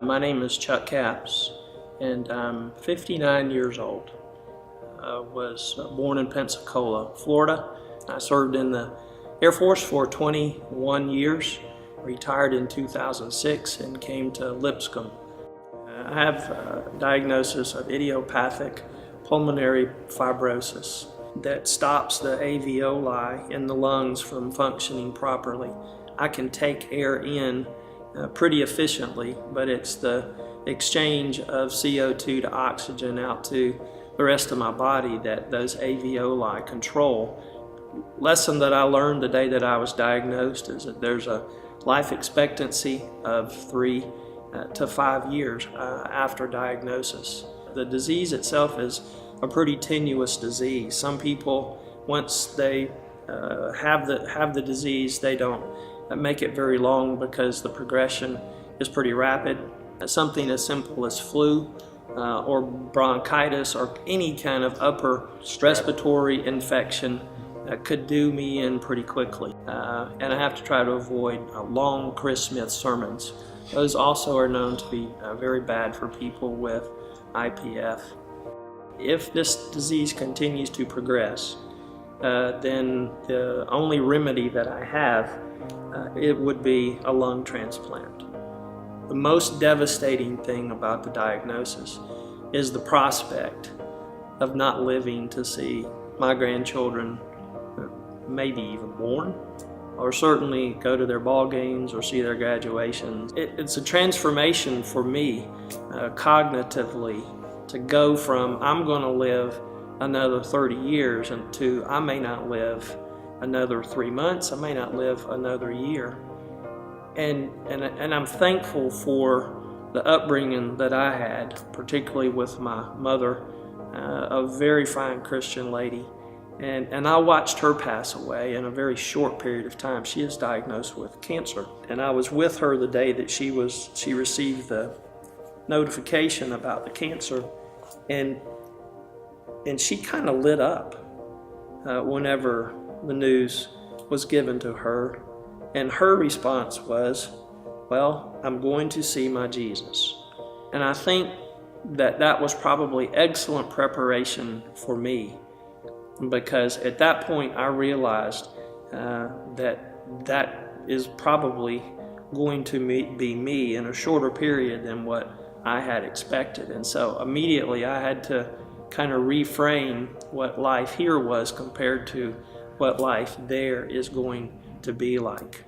My name is Chuck Capps, and I'm 59 years old. I was born in Pensacola, Florida. I served in the Air Force for 21 years, retired in 2006, and came to Lipscomb. I have a diagnosis of idiopathic pulmonary fibrosis that stops the alveoli in the lungs from functioning properly. I can take air in pretty efficiently, but it's the exchange of CO2 to oxygen out to the rest of my body that those alveoli control. Lesson that I learned the day that I was diagnosed is that there's a life expectancy of 3 to 5 years after diagnosis. The disease itself is a pretty tenuous disease. Some people, once they have the disease, they don't make it very long because the progression is pretty rapid. Something as simple as flu or bronchitis or any kind of upper respiratory infection could do me in pretty quickly. And I have to try to avoid long Chris Smith sermons. Those also are known to be very bad for people with IPF. If this disease continues to progress, then the only remedy that I have it would be a lung transplant. The most devastating thing about the diagnosis is the prospect of not living to see my grandchildren maybe even born, or certainly go to their ball games or see their graduations. It's a transformation for me cognitively to go from I'm going to live another 30 years to I may not live another 3 months, I may not live another year. And I'm thankful for the upbringing that I had, particularly with my mother, a very fine Christian lady. And I watched her pass away in a very short period of time. She is diagnosed with cancer. And I was with her the day that she received the notification about the cancer. And she kind of lit up whenever the news was given to her, and her response was, well, I'm going to see my Jesus. And I think that was probably excellent preparation for me, because at that point I realized that is probably going to be me in a shorter period than what I had expected. And so immediately I had to kind of reframe what life here was compared to what life there is going to be like.